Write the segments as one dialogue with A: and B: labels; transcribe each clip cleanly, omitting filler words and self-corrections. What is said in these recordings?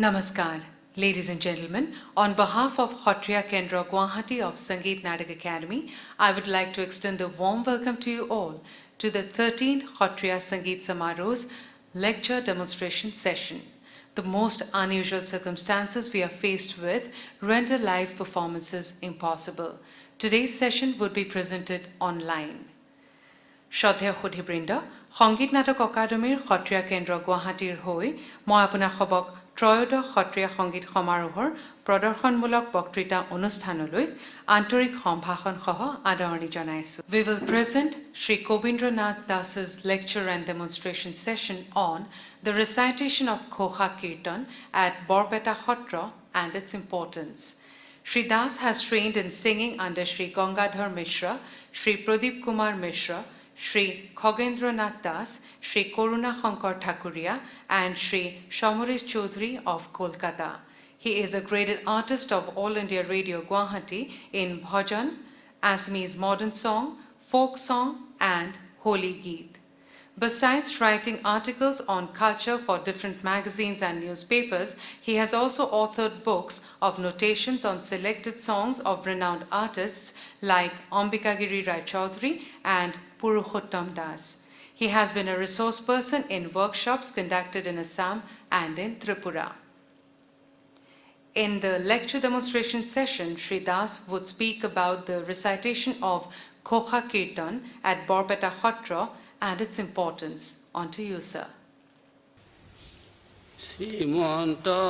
A: Namaskar, ladies and gentlemen. On behalf of Sattriya Kendra, Guwahati of Sangeet Natak Academy, I would like to extend a warm welcome to you all to the 13th Sattriya Sangeet Samaroh's lecture demonstration session. The most unusual circumstances we are faced with render live performances impossible. Today's session would be presented online. Shraddheya Sudhibrinda, Sangeet Natak Akademir Sattriya Kendra Guwahatir hoi moi apuna khobok ত্ৰয়োদশ সত্ৰীয়া সংগীত সমাৰোহৰ প্ৰদৰ্শনমূলক বক্তৃতা অনুষ্ঠানলৈ আন্তৰিক সম্ভাষণ সহ আদৰণি জনাইছো। We will present Shri Kabindra Nath's lecture and demonstration session on the recitation of Ghosa-Kirtan at Barpeta Sattra and its importance. Shri Das has trained in singing under Shri Gangadhar Mishra, Shri Pradeep Kumar Mishra, Shri Kabindra Nath, Shri Karuna Shankar Thakuria, and Shri Shamaresh Chaudhary of Kolkata. He is a graded artist of All India Radio Guwahati in bhajan, Assamese modern song, folk song, and holy geet. Besides writing articles on culture for different magazines and newspapers, he has also authored books of notations on selected songs of renowned artists like Ambikagiri Rai Chaudhary and Purushottam Das. He has been a resource person in workshops conducted in Assam and in Tripura. In the lecture demonstration session, Shri Das would speak about the recitation of Ghosa-Kirtan at Barpeta Sattra and its importance. On to you, sir.
B: Srimanta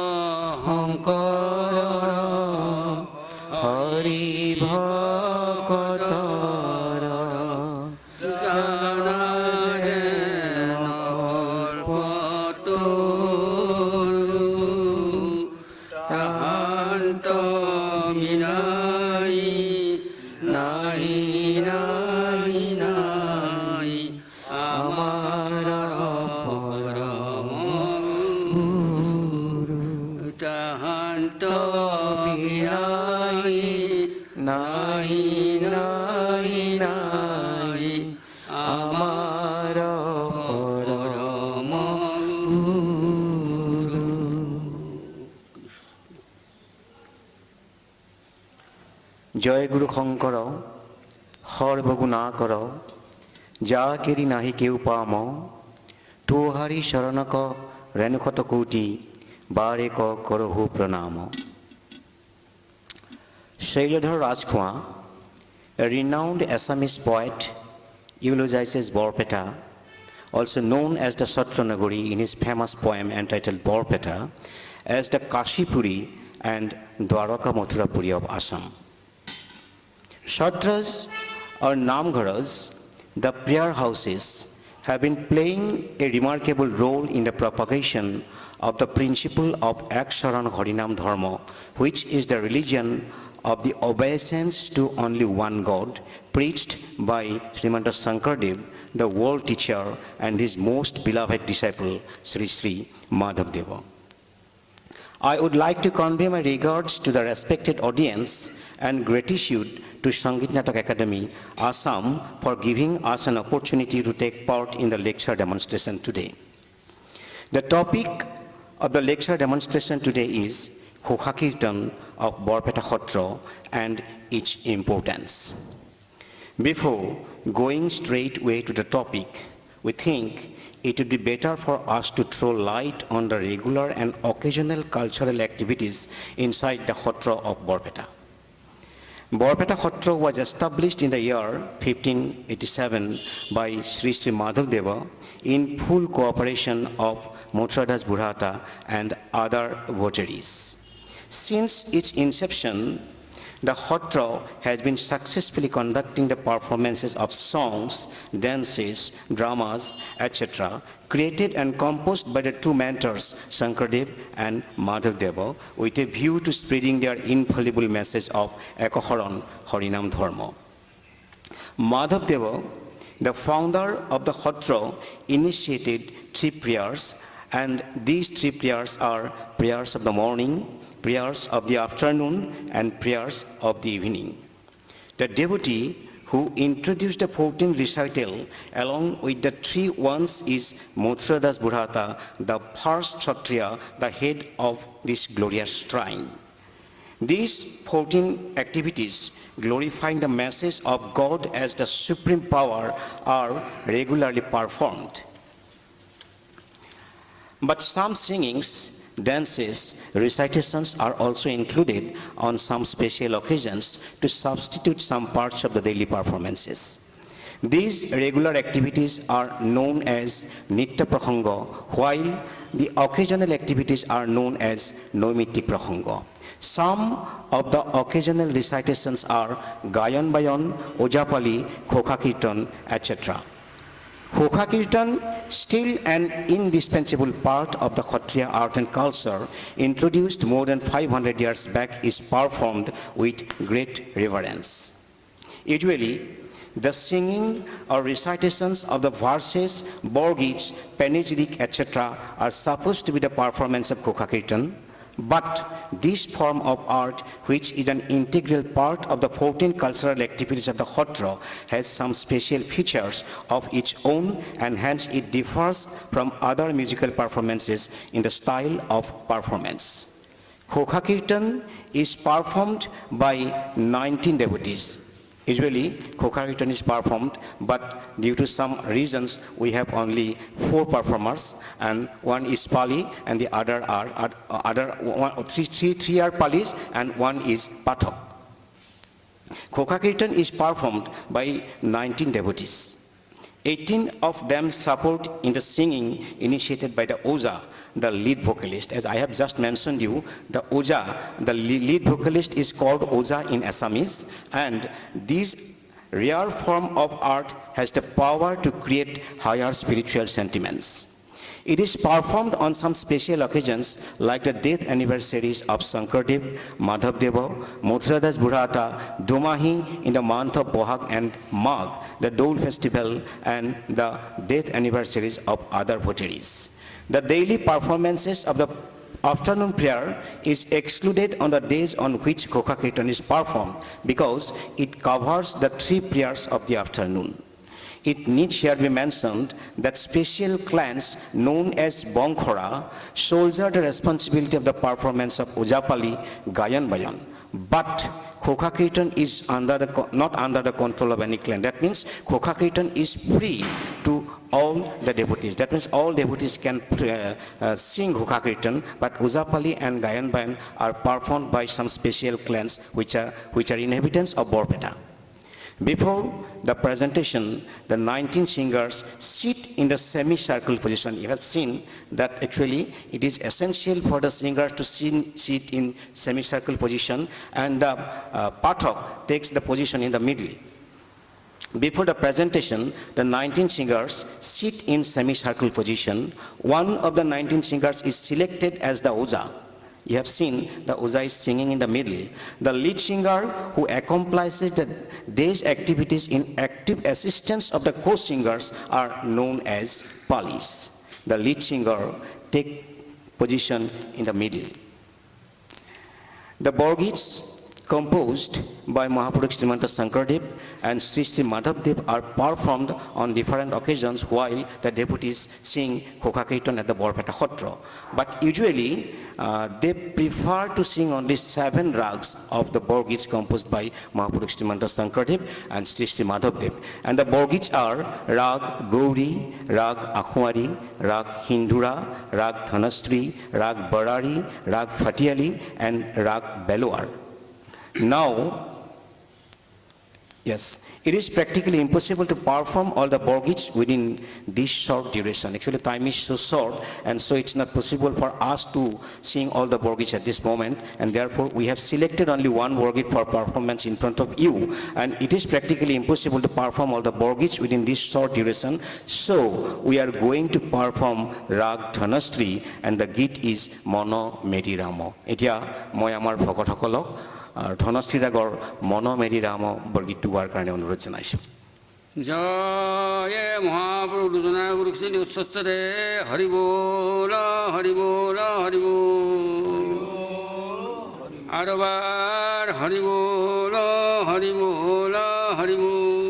B: Hankara Hari Bhakatara Janaren Arpatoru Tahanto Minai Nai Nai Nai Amara Paramaguru Tahanto Minai Nai Nai Nai Amara Paramaguru. Jai Guru Shankara সর্বগুণা কর যা Kerry নাহি কেউ পাম তোহারি শরণক রেণুক্ষত কোটি বারে ক করহু প্রণাম। Shailodhar Rajkhwa, a renowned Assamese poet, eulogizes Barpeta, also known as the Satranagari in his famous poem entitled Barpeta, as the Kashipuri and Dwaraka Mathurapuri of Assam. Satras or Namgharas, the prayer houses, have been playing a remarkable role in the propagation of the principle of Aksharan Harinam Dharma, which is the religion of the obeisance to only one God, preached by Srimanta Sankardev, the world teacher, and his most beloved disciple, Sri Madhavdeva. I would like to convey my regards to the respected audience and gratitude to Sangeet Natak Academy, Assam, for giving us an opportunity to take part in the lecture demonstration today. The topic of the lecture demonstration today is Ghosa-Kirtan of Barpeta Sattra and its importance. Before going straightway to the topic, we think it would be better for us to throw light on the regular and occasional cultural activities inside the Sattra of Barpeta. Barpeta Sattra was established in the year 1587 by Sri Madhavdeva in full cooperation of Mathuradas Burhata and other votaries. Since its inception, the Sattra has been successfully conducting the performances of songs, dances, dramas, etc., created and composed by the two mentors, Sankardev and Madhavdeva, with a view to spreading their infallible message of Ekaharan Harinam Dharma. Madhavdeva, the founder of the Sattra, initiated 3 prayers, and these 3 prayers are prayers of the morning, prayers of the afternoon, and prayers of the evening. The devotee who introduced the 14th recital along with the 3 ones is Motradas Burhata, the first Kshatriya, the head of this glorious shrine. These 14 activities glorifying the message of God as the supreme power are regularly performed. But some singings, dances, recitations are also included on some special occasions to substitute some parts of the daily performances. These regular activities are known as Nitya Prahanga, while the occasional activities are known as Noimittik Prahanga. Some of the occasional recitations are Gayan Bayan, Ojapali, Ghosa-Kirtan, etc. Ghosa-Kirtan, still an indispensable part of the Kshatriya art and culture, introduced more than 500 years back, is performed with great reverence. Usually, the singing or recitations of the verses, borgits, panegyric, etc. are supposed to be the performance of Ghosa-Kirtan, but this form of art, which is an integral part of the 14 cultural activities of the Kshatriya, has some special features of its own, and hence it differs from other musical performances in the style of performance. Ghosa-Kirtan is performed by 19 devotees. Usually, Ghosa-Kirtan is performed, but due to some reasons, we have only 4 performers, and one is Pali, and the other are three are Palis, and one is Pathak. Ghosa-Kirtan is performed by 19 devotees. 18 of them support in the singing initiated by the Oja, the lead vocalist. As I have just mentioned you, the Oja, the lead vocalist, is called Oja in Assamese, and this rare form of art has the power to create higher spiritual sentiments. It is performed on some special occasions like the death anniversaries of Shankardev, Madhavdeva, Motradas Burhata, Domahi in the month of Bohag and Magh, the Dole festival, and the death anniversaries of other votaries. The daily performances of the afternoon prayer is excluded on the days on which Ghosa-Kirtan is performed because it covers the 3 prayers of the afternoon. It needs here be mentioned that special clans known as Bongkhora shoulder the responsibility of the performance of Ojapali, Gayan Bayan. But Ghosa-Kirtan is not under the control of any clan. That means Ghosa-Kirtan is free to all the devotees. That means all devotees can sing Ghosa-Kirtan, but Ojapali and Gayan Bayan are performed by some special clans which are inhabitants of Barpeta. Before the presentation, the 19 singers sit in the semicircle position. You have seen that actually it is essential for the singer to sit in semicircle position, and the Pathak takes the position in the middle. Before the presentation, the 19 singers sit in semicircle position. One of the 19 singers is selected as the Oja. You have seen the Oja is singing in the middle. The lead singer who accomplishes the day's activities in active assistance of the co-singers are known as Palis. The lead singer takes position in the middle. The borgits composed by Mahapurush Srimanta Shankardev and Sri Madhavdev are performed on different occasions while the devotees sing Ghosa-Kirtan at the Barpeta Kshatriya. But usually they prefer to sing only 7 rags of the borgits composed by Mahapurush Srimanta Shankardev and Sri Madhavdev. And the borgits are Rag Gauri, Rag Akhwari, Rag Hindura, Rag Dhanastri, Rag Barari, Rag Fatiyali, and Rag Beloar. Now, yes, it is practically impossible to perform all the borgits within this short duration. Actually, time is so short, and so it's not possible for us to sing all the borgits at this moment, and therefore we have selected only one borgit for performance in front of you, and it is practically impossible to perform all the borgits within this short duration. So we are going to perform Rag Dhanastri, and the git is Mono Meri Ramo. Etia moi amar bhakothokolok Dhanashree ৰাগৰ মন মেৰি ৰাম বৰগীতটো গোৱাৰ কাৰণে অনুৰোধ জনাইছোঁ।
C: জয় মহাপুৰুষ দুজনায় গুৰু শ্ৰী উচ্চস্তৰে হৰি বল হৰি বল হৰি বল আৰু বাৰ হৰি বল হৰি বল হৰি বল।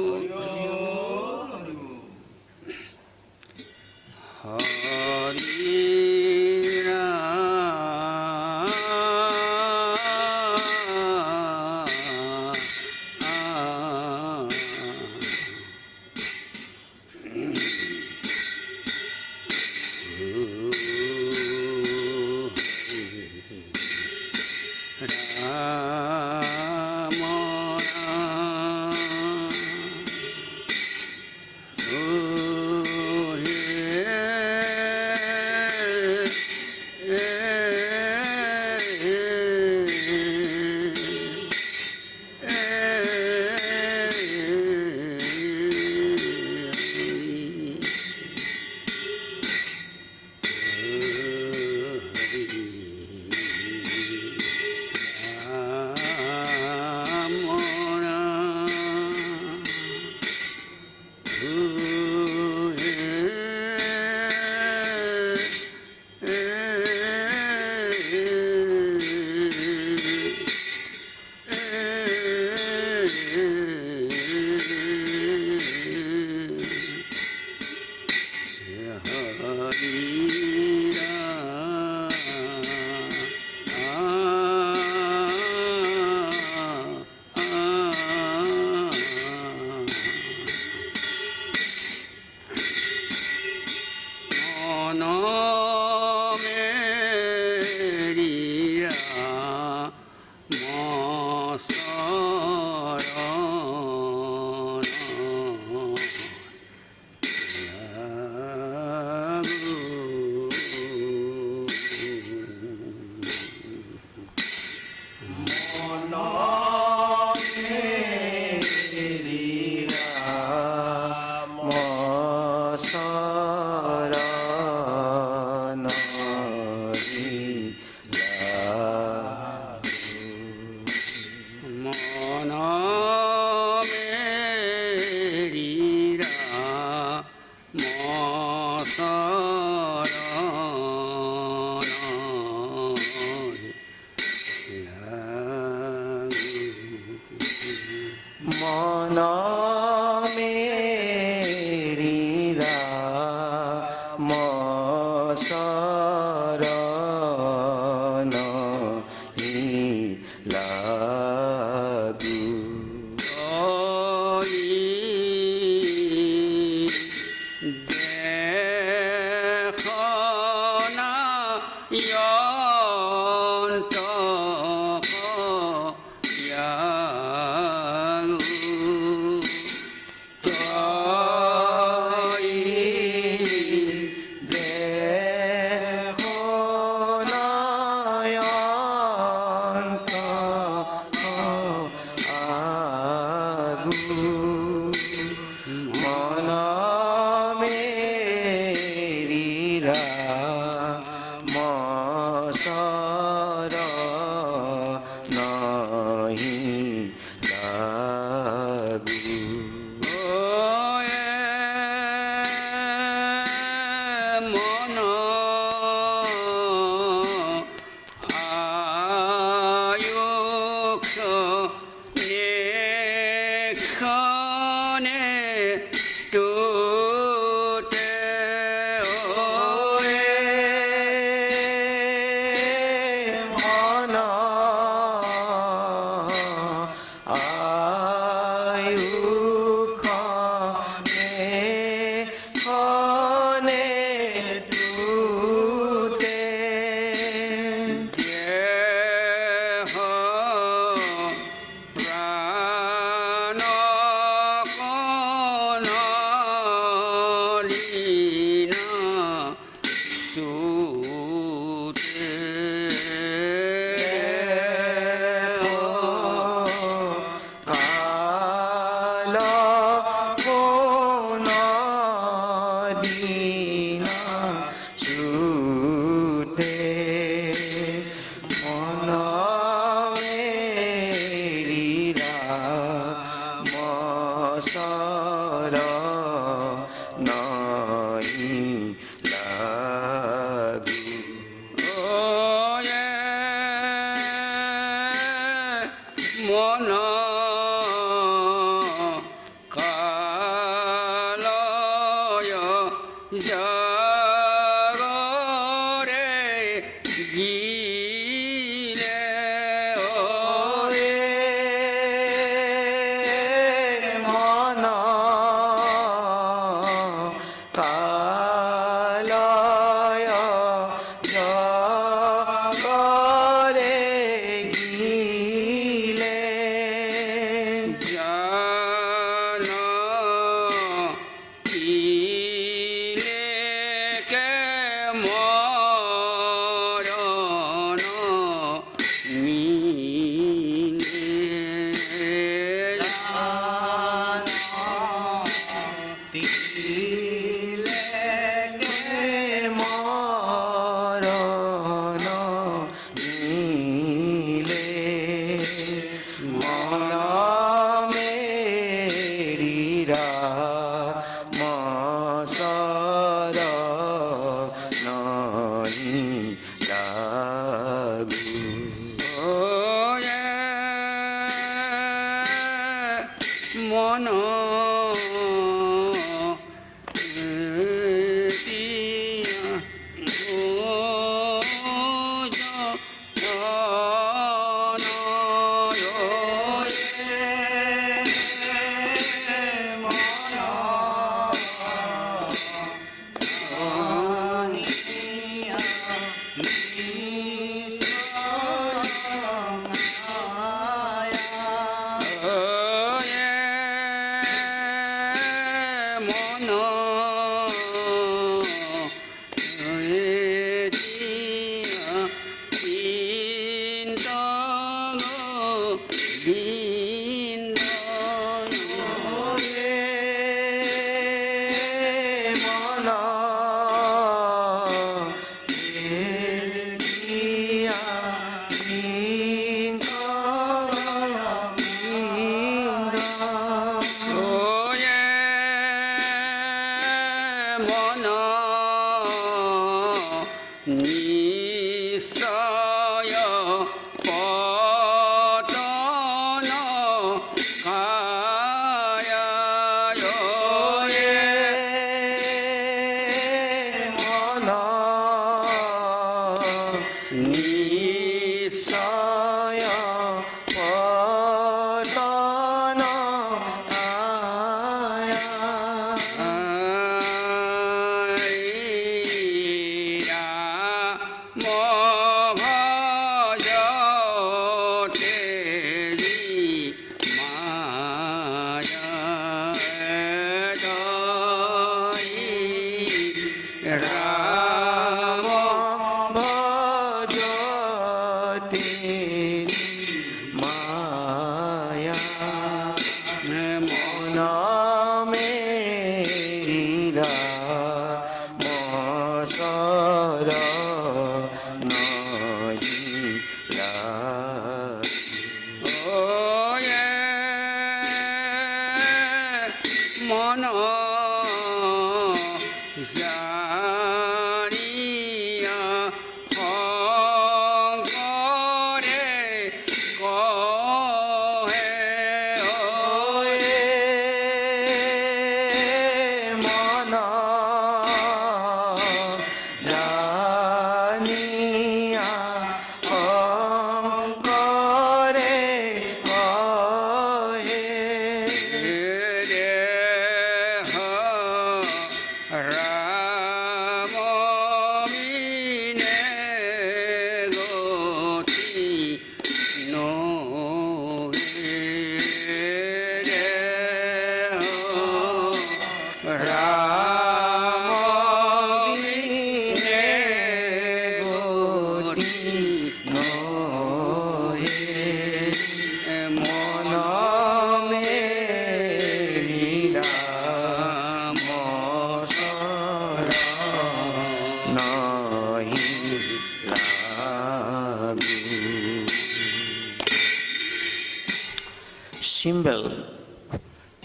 B: Cymbal,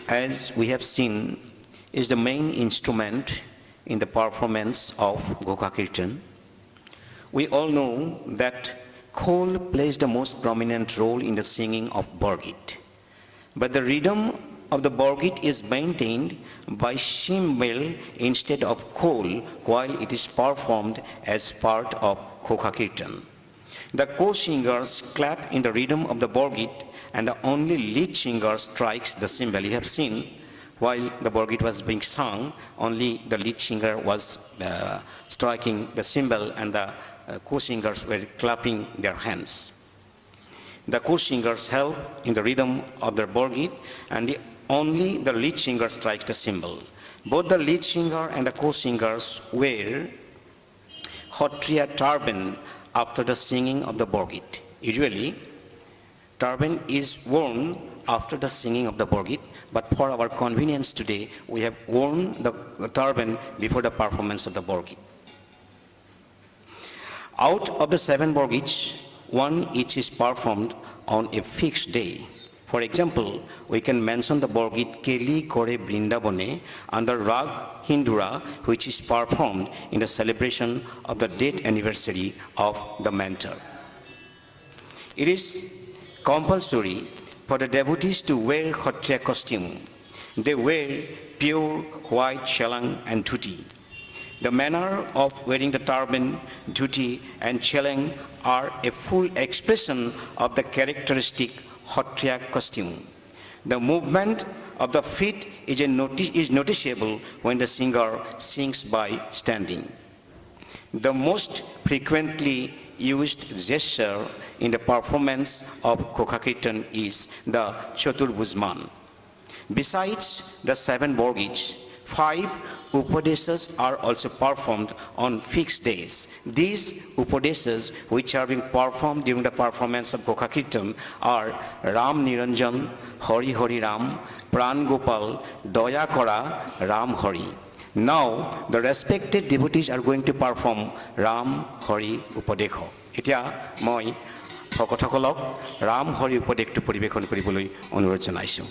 B: as we have seen, is the main instrument in the performance of Ghosa-Kirtan. We all know that khol plays the most prominent role in the singing of Bargit. But the rhythm of the Bargit is maintained by cymbal instead of khol while it is performed as part of Ghosa-Kirtan. The co-singers clap in the rhythm of the Bargit and the only lead singer strikes the cymbal. You have seen while the Bargit was being sung, only the lead singer was striking the cymbal and the co-singers were clapping their hands. The co-singers help in the rhythm of the Bargit and only the lead singer strikes the cymbal. Both the lead singer and the co-singers wear Sattriya turban after the singing of the Bargit. Usually, turban is worn after the singing of the Bargit, but for our convenience today, we have worn the turban before the performance of the Bargit. Out of the 7 Bargits, 1 each is performed on a fixed day. For example, we can mention the Bargit Keli Kore Brindabone under Rag Hindura, which is performed in the celebration of the date anniversary of the mentor. It is compulsory for the devotees to wear Sattriya costume They wear pure white shelang and dhuti. The manner of wearing the turban, dhuti, and shelang are a full expression of the characteristic Kshatriya costume. The movement of the feet is noticeable when the singer sings by standing. The most frequently used gesture in the performance of Ghosa-Kirtan is the Chaturbhujman. Besides the 7 Borgis, 5 Upadesas are also performed on fixed days. These Upadesas, which are being performed during the performance of Ghosa-Kirtan, are Ram Niranjan, Hari Hari Ram, Pran Gopal, Daya Kora, Ram Hari. Now, the respected devotees are going to perform Ram Hari Upadekho. Etia moi ভকতসকলক Ram Hari Upadekho পৰিবেশন কৰিবলৈ অনুৰোধ জনাইছো।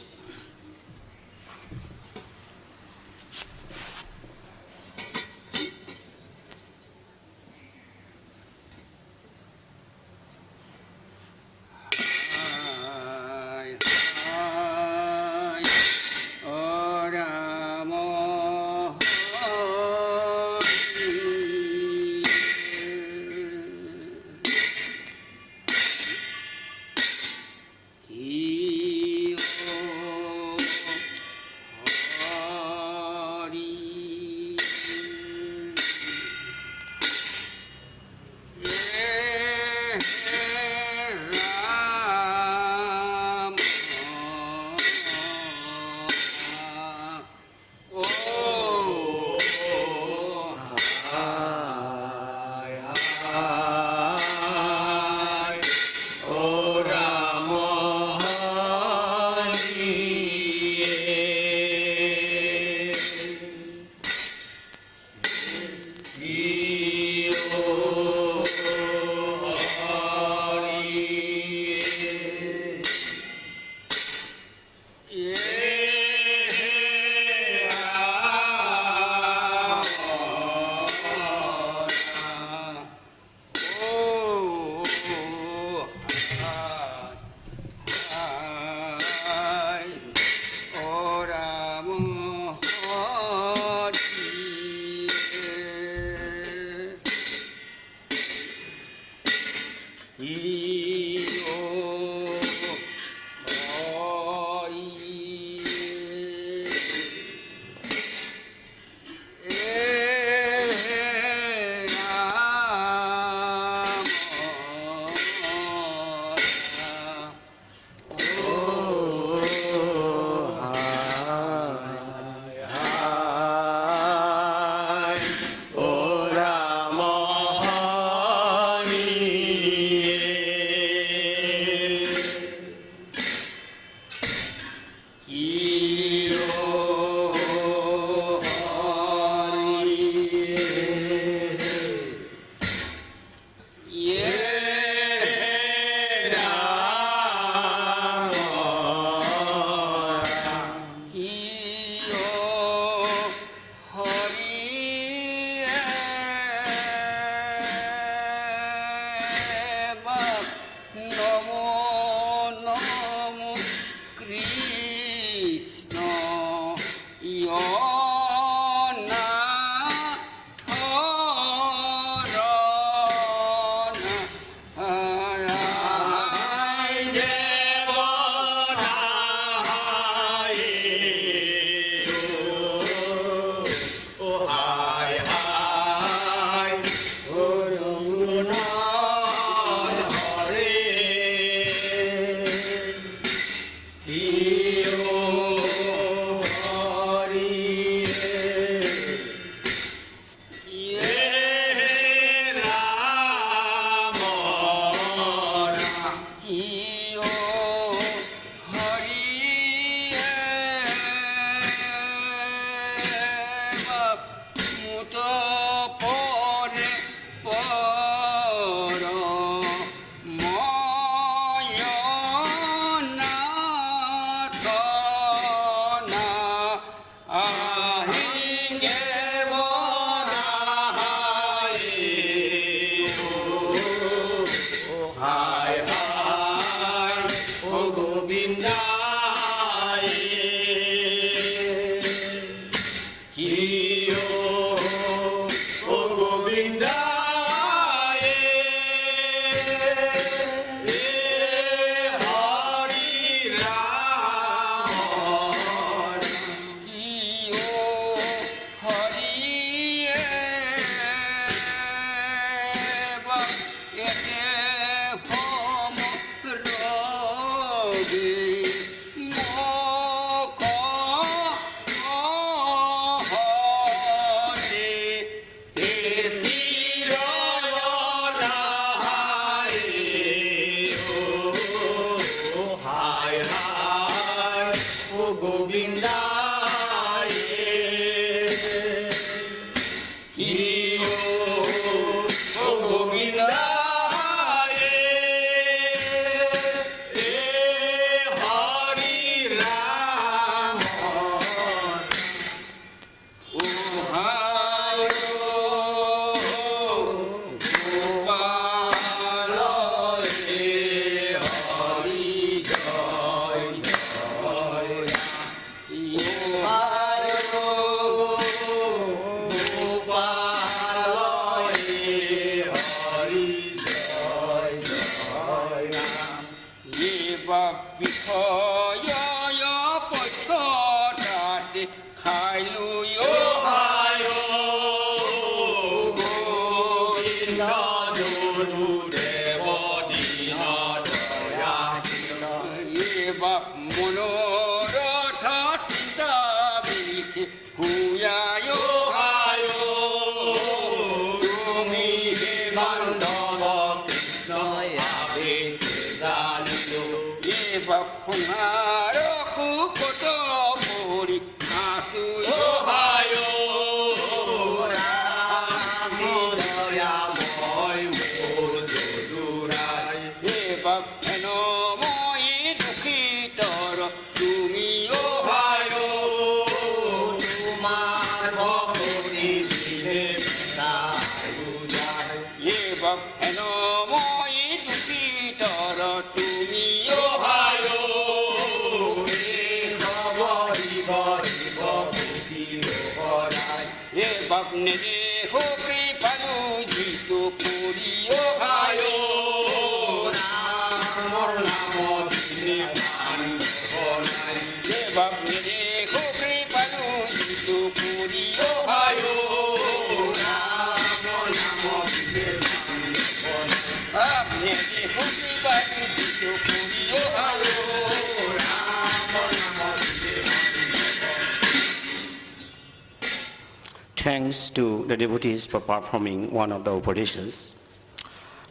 B: Thanks to the devotees for performing one of the Upadeshas.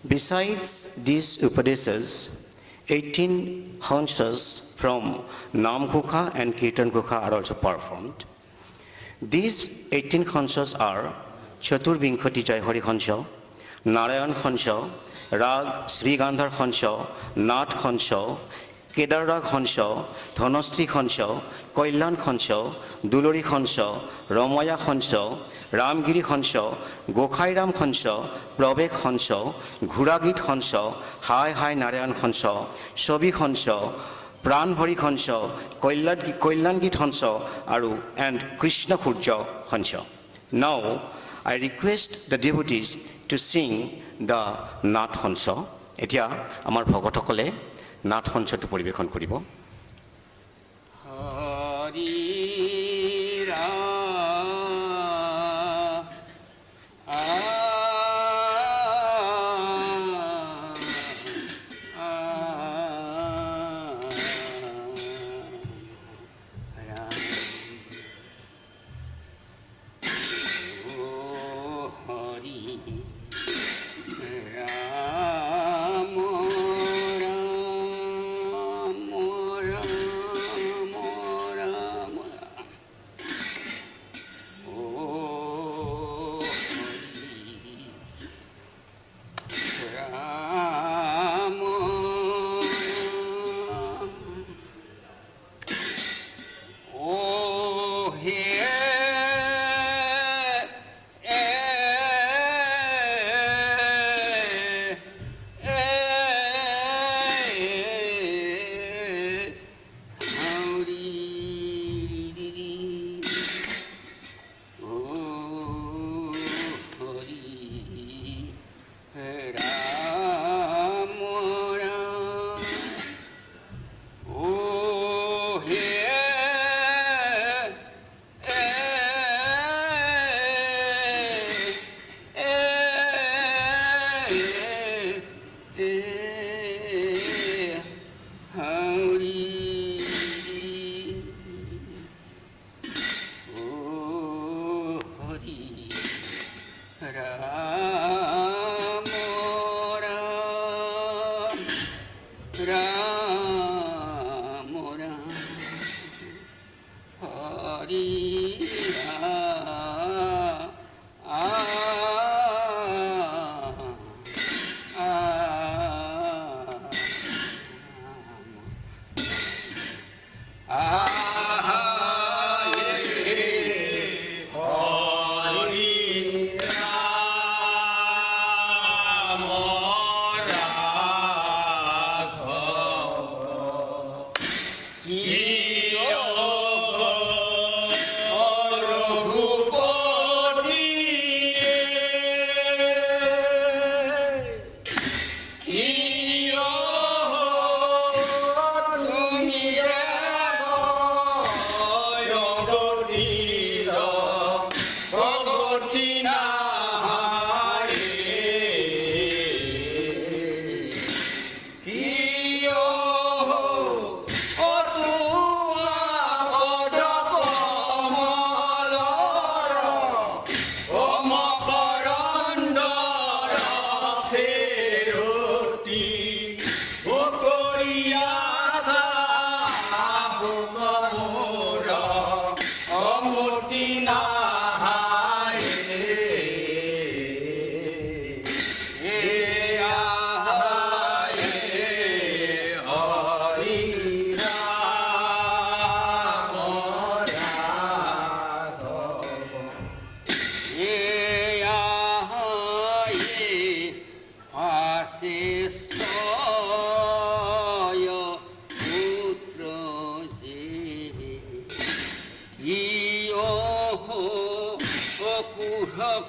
B: Besides these Upadeshas, 18 Hansas from Namkukha and Kirtan Kukha are also performed. These 18 Hansas are Chaturvinkhati Jayhari Hansa, Narayan Hansa, Rag Shri Gandhar Hansa, Nath Hansa, Kedarrag Hansa, Dhanastri Hansa, Koilan Hansa, Dulori Hansa, Ramaya Hansa, Ramgiri Hansa, Gokhairam Hansa, Prabek Hansa, Ghuragit Hansa, Hai Hai Narayan Hansa, Sobi Hansa, Pranhari Hansa, Koilangit Hansa, Aru, and Krishna Khurja Hansa. Now, I request the devotees to sing the Nath Hansa. Etia amar bhagotokole Nath Hansa to poribekhon koribo.
C: Ram Ram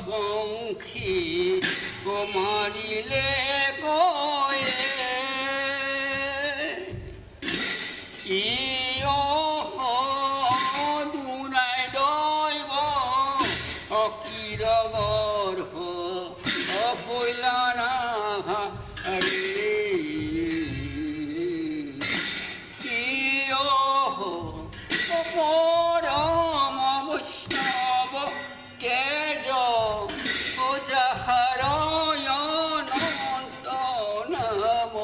C: Pankhi কুমারিলে কয়ে ইয় দুনাই দৈব অকিৰগৰ অপৈলানা ৰে ইয় পৰম বৈষ্ণৱ তেজ অজাহাৰয়নন্ত নাম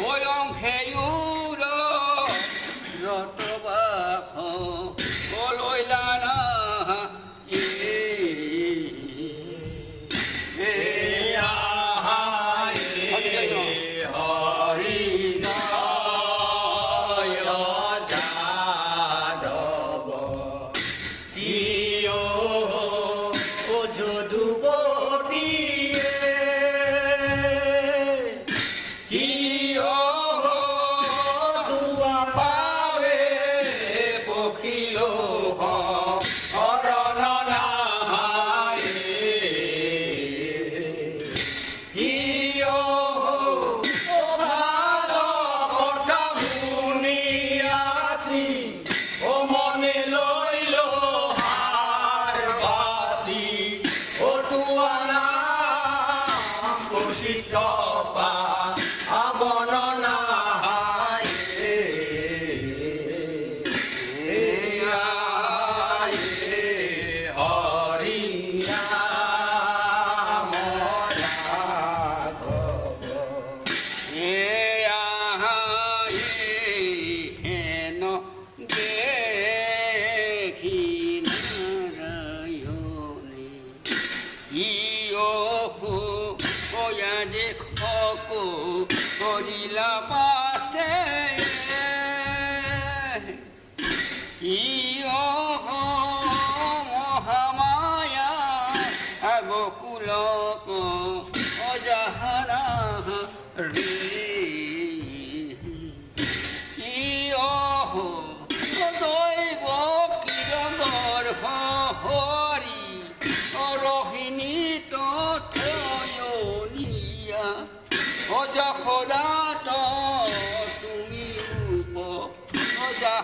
C: অয়ং খেয়ুৰ ৰতবাস অলৈলানা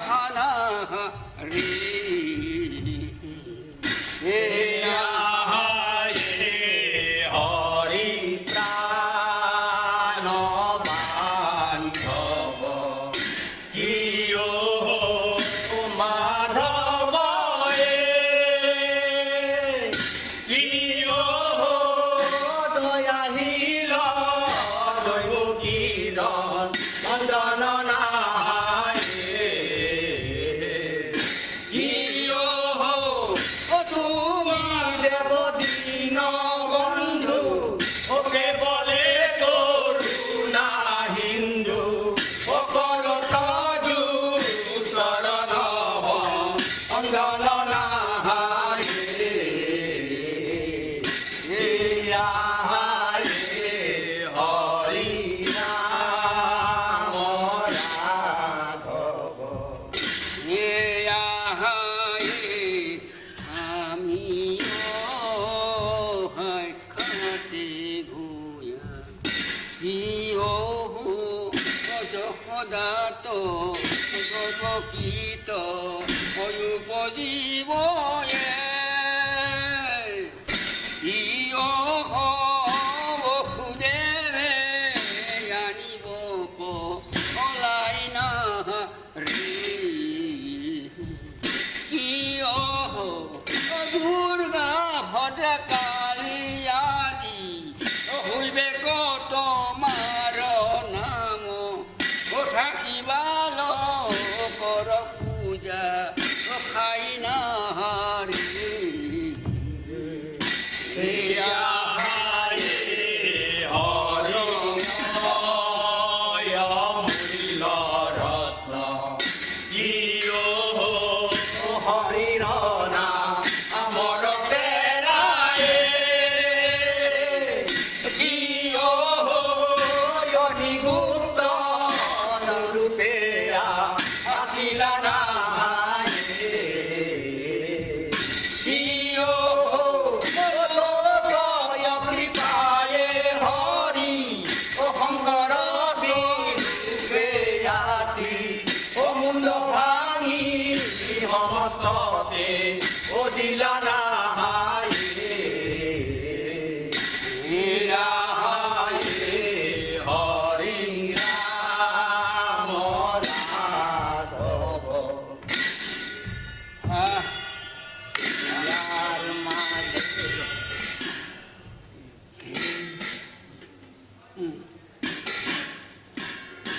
D: Hare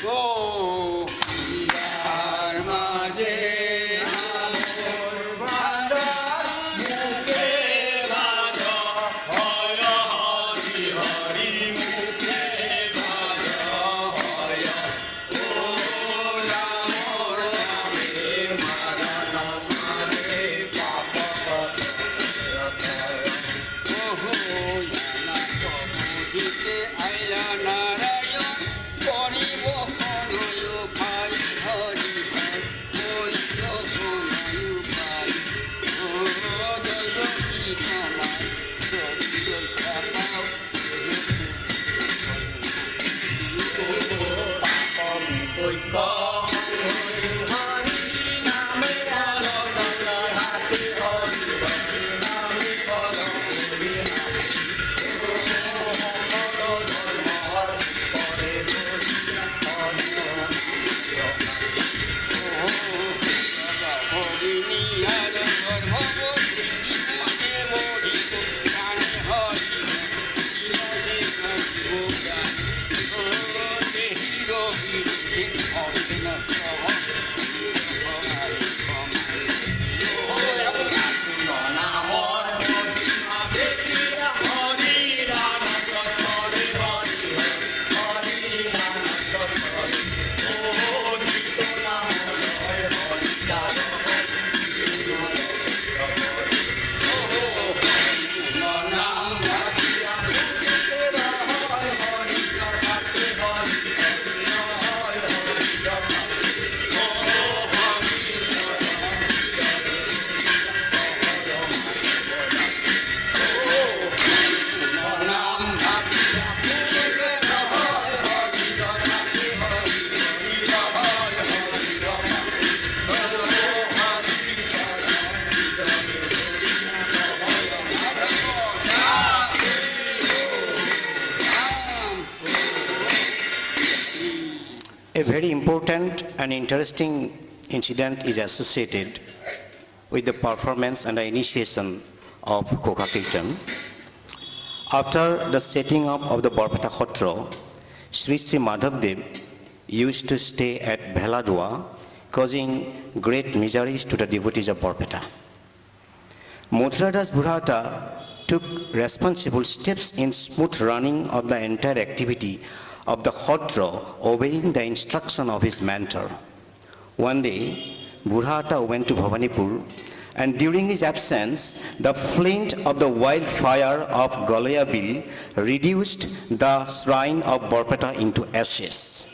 C: গো হীরার মাঝে আলোর ভাণ্ডার মুখে বাজ হয় হরি হরি মুখে বাজ হয় ও রাম রামে মারণ মারে পাপ ওহো ইয়ানা কবুদিতে আইলা নারায়ণ করিব কোনয় ভাই হরি হরি করিব কোনয় ভাই ও দৈব কি তোমায় দৈব পাও পাপমি বৈক হরি হরি নামে আলো হাতে হরি হরি নামে বলো Hari
B: A very important and interesting incident is associated with the performance and the initiation of Ghosa-Kirtan. After the setting up of the Barpeta Sattra, Sri Madhavdev used to stay at Bheladua, causing great miseries to the devotees of Barpeta. Mudradas Burhata took responsible steps in smooth running of the entire activity of the Sattra, obeying the instruction of his mentor. One day, Burhata went to Bhavanipur, and during his absence, the flint of the wildfire of Galayabil reduced the shrine of Barpeta into ashes.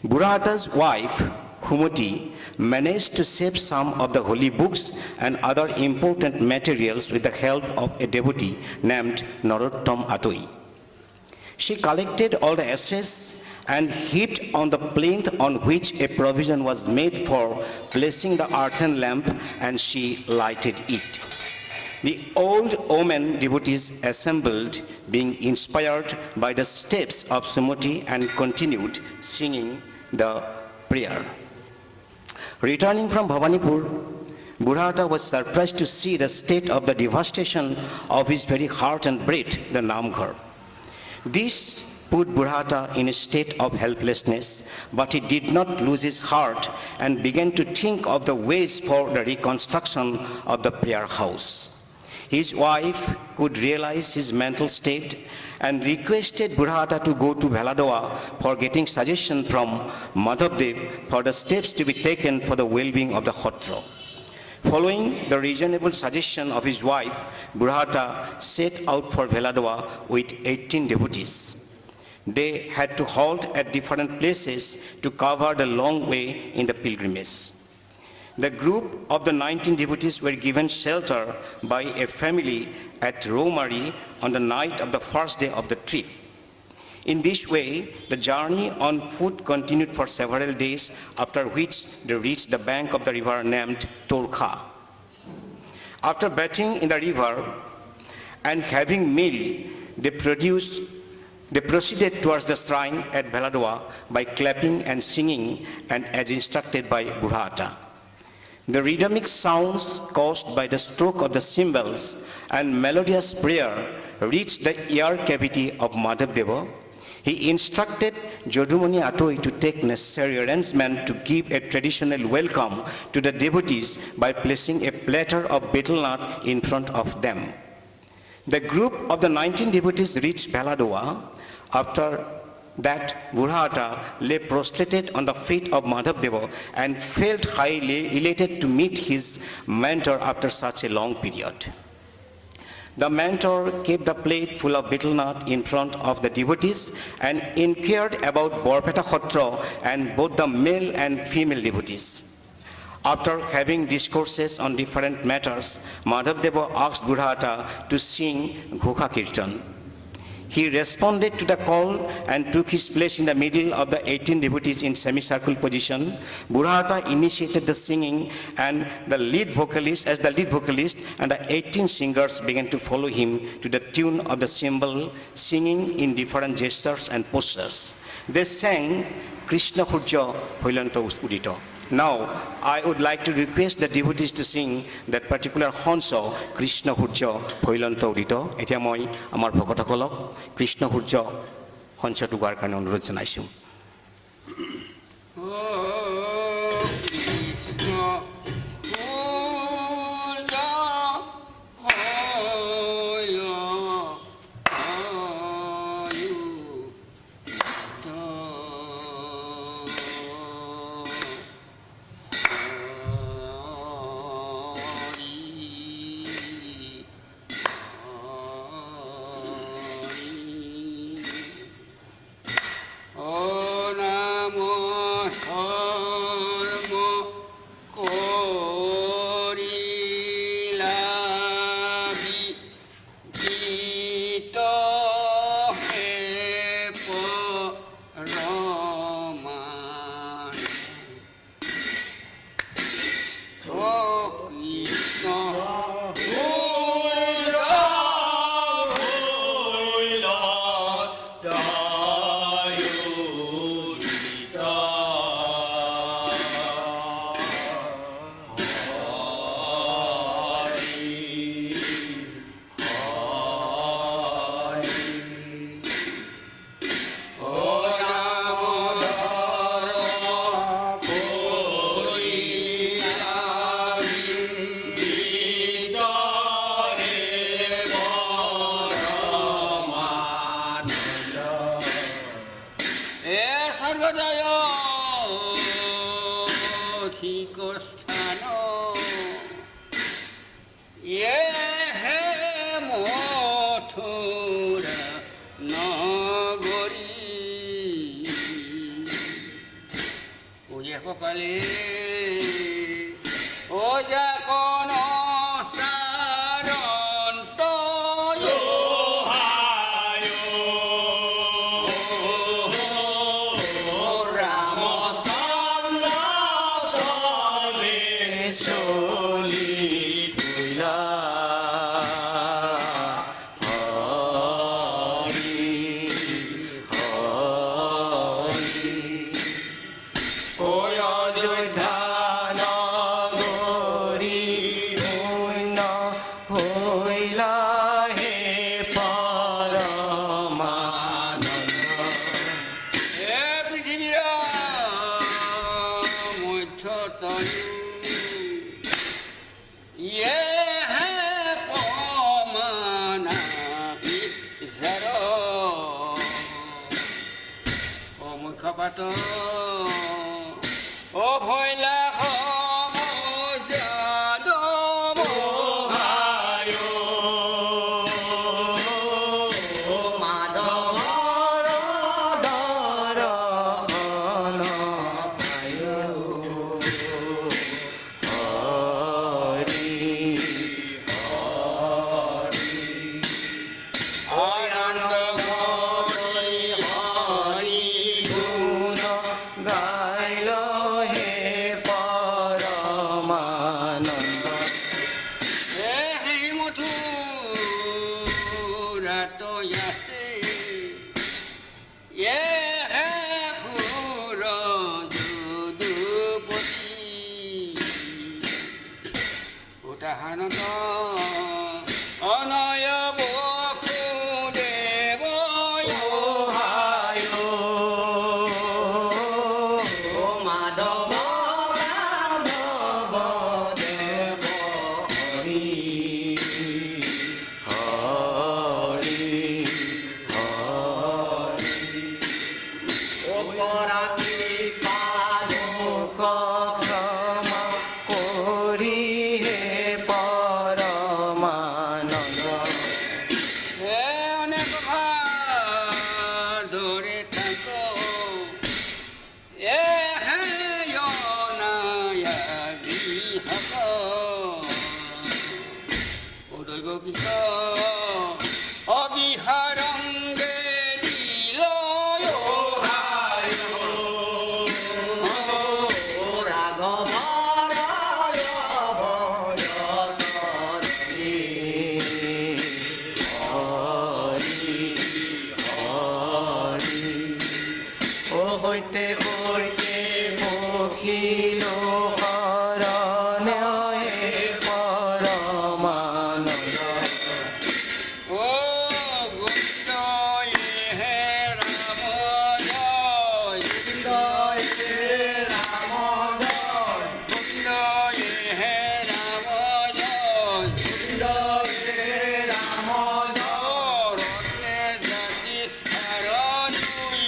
B: Burhata's wife, Humati, managed to save some of the holy books and other important materials with the help of a devotee named Narottam Atoi. She collected all the ashes and heaped on the plinth on which a provision was made for placing the earthen lamp, and she lighted it. The old women devotees assembled, being inspired by the steps of Sumati, and continued singing the prayer. Returning from Bhavanipur, Burhata was surprised to see the state of the devastation of his very heart and breath, the Namghar. This put Burhata in a state of helplessness, but he did not lose his heart and began to think of the ways for the reconstruction of the prayer house. His wife could realize his mental state and requested Burhata to go to Bheladua for getting suggestion from Madhavdev for the steps to be taken for the well-being of the Sattra. Following the reasonable suggestion of his wife, Burhata set out for Bheladua with 18 devotees. They had to halt at different places to cover the long way in the pilgrimage. The group of the 19 devotees were given shelter by a family at Romari on the night of the first day of the trip. In this way, the journey on foot continued for several days, after which they reached the bank of the river named Torkha. After bathing in the river and having meal, they proceeded towards the shrine at Bheladua by clapping and singing, and as instructed by Burhata. The rhythmic sounds caused by the stroke of the cymbals and melodious prayer reached the ear cavity of Madhavdeva. He instructed Jodumani Atoi to take necessary arrangement to give a traditional welcome to the devotees by placing a platter of betel nut in front of them. The group of the 19 devotees reached Baladoa. After that, Guwahati lay prostrated on the feet of Madhavdeva and felt highly elated to meet his mentor after such a long period. The mentor kept the plate full of betel nut in front of the devotees and inquired about Barpeta Sattra and both the male and female devotees. After having discourses on different matters, Madhavdeva asked Guwahati to sing Ghosa-Kirtan. He responded to the call and took his place in the middle of the 18 devotees in semicircle position. Guwahati initiated the singing and the lead vocalist and the 18 singers began to follow him to the tune of the cymbal, singing in different gestures and postures. They sang Krishna Hurja Hoilanto Udito. Now, I would like to request the devotees to sing that particular honso, Krishna Hurja Hoilanto Udito. Etia moi amar bhaktakolok Krishna Hurja honso tu gar karone অনুরোধ জানাইছো. সৈতে সৈতে পখিল শৰণে পৰমানন্দ
C: ও গোবিন্দই হে রাম জয় গোবিন্দই হে রাম জয় গোবিন্দই হে রাম জয় গোবিন্দই হে রাম জয় রত্নে জাতিস কারণ তুই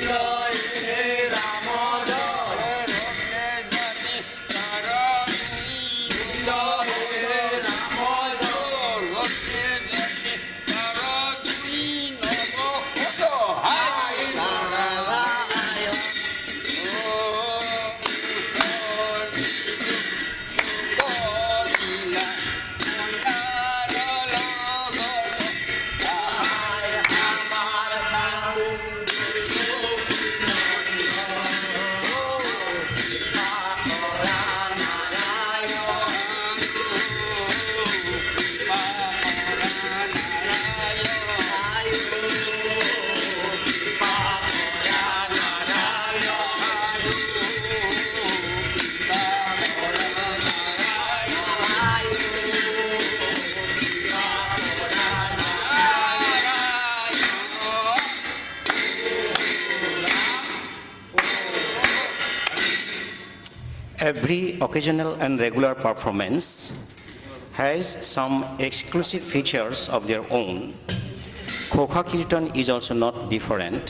C: গোবিন্দই হে রাম জয় রত্নে জাতিস কারণ তুই গোবিন্দই হে রাম জয় রত্নে জাতিস কারণ তুই নব হত হাই নারায়ণ ও গলিলা মন্দার লগত হাই আমার সাধু
B: Every occasional and regular performance has some exclusive features of their own. Ghosa-Kirtan is also not different.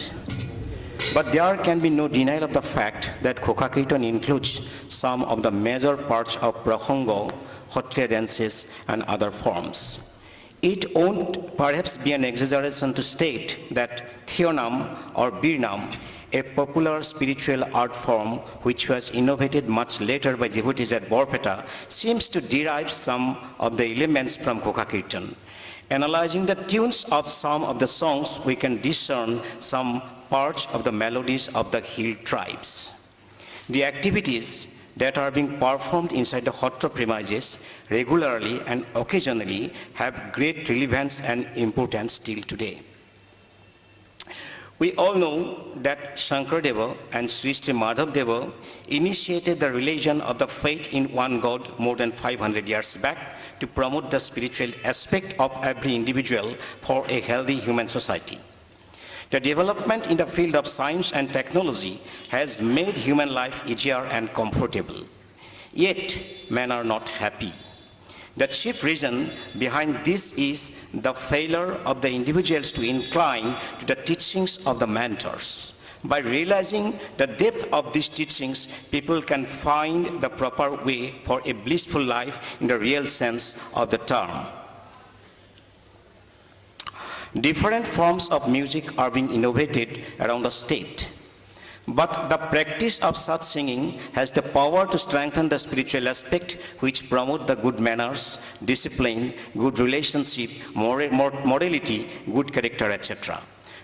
B: But there can be no denial of the fact that Ghosa-Kirtan includes some of the major parts of Prahanga, Kshatriya dances, and other forms. It won't perhaps be an exaggeration to state that Theonam or Birnam, a popular spiritual art form which was innovated much later by devotees at Barpeta, seems to derive some of the elements from Ghosa-Kirtan. Analyzing the tunes of some of the songs, we can discern some parts of the melodies of the hill tribes. The activities that are being performed inside the Kshatriya premises regularly and occasionally have great relevance and importance till today. We all know that Shankaradeva and Sri Madhavdeva initiated the religion of the faith in one God more than 500 years back to promote the spiritual aspect of every individual for a healthy human society. The development in the field of science and technology has made human life easier and comfortable. Yet, men are not happy. The chief reason behind this is the failure of the individuals to incline to the teachings of the mentors. By realizing the depth of these teachings, people can find the proper way for a blissful life in the real sense of the term. Different forms of music are being innovated around the state. But the practice of such singing has the power to strengthen the spiritual aspect which promote the good manners, discipline, good relationship, morality, good character, etc.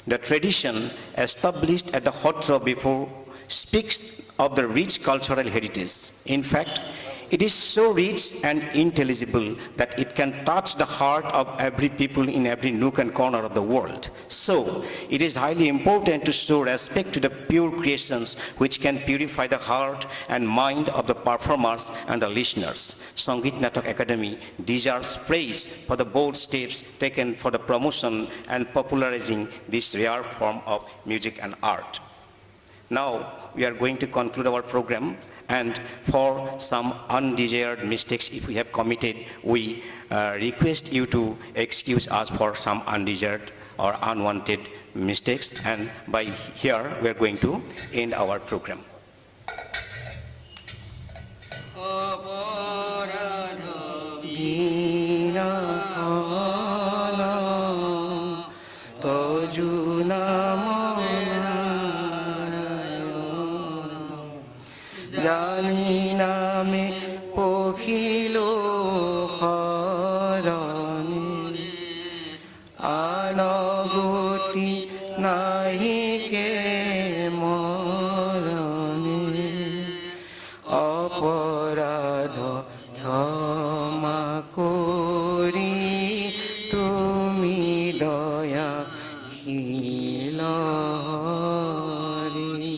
B: The tradition established at the Kshatriya before speaks of the rich cultural heritage. In fact, it is so rich and intelligible that it can touch the heart of every people in every nook and corner of the world. So, it is highly important to show respect to the pure creations which can purify the heart and mind of the performers and the listeners. Sangeet Natak Akademi deserves praise for the bold steps taken for the promotion and popularizing this rare form of music and art. Now, we are going to conclude our program, and for some undesired mistakes if we have committed, we request you to excuse us for some undesired or unwanted mistakes, and by here we are going to end our program.
D: জানি নামে পখিল শৰণে আনগতি নাহিকে মৰণে অপৰাধ ক্ষমা কৰি তুমি দয়াশীল Hari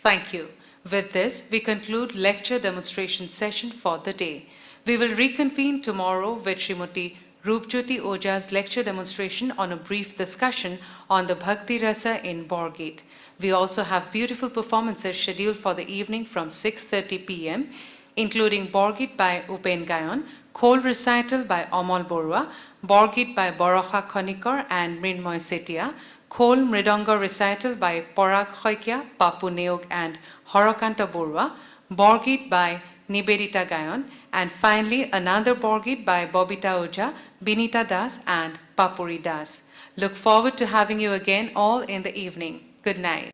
A: Thank you. With this, we conclude lecture demonstration session for the day. We will reconvene tomorrow with Srimati Roopjyoti Oja's lecture demonstration on a brief discussion on the Bhakti Rasa in Borgate. We also have beautiful performances scheduled for the evening from 6:30 p.m., including Borgate by Upen Gayon, Khol recital by Amal Borua, Borgate by Baraha Khonikar and Mrinmoy Setia, Khol Mridanga recital by Parag Khoikia, Papu Neog and Horakanta Borua, Borgate by Niberita Gayon, and finally another Borgate by Bobita Oja, Binita Das and Papuri Das. Look forward to having you again all in the evening. Good night.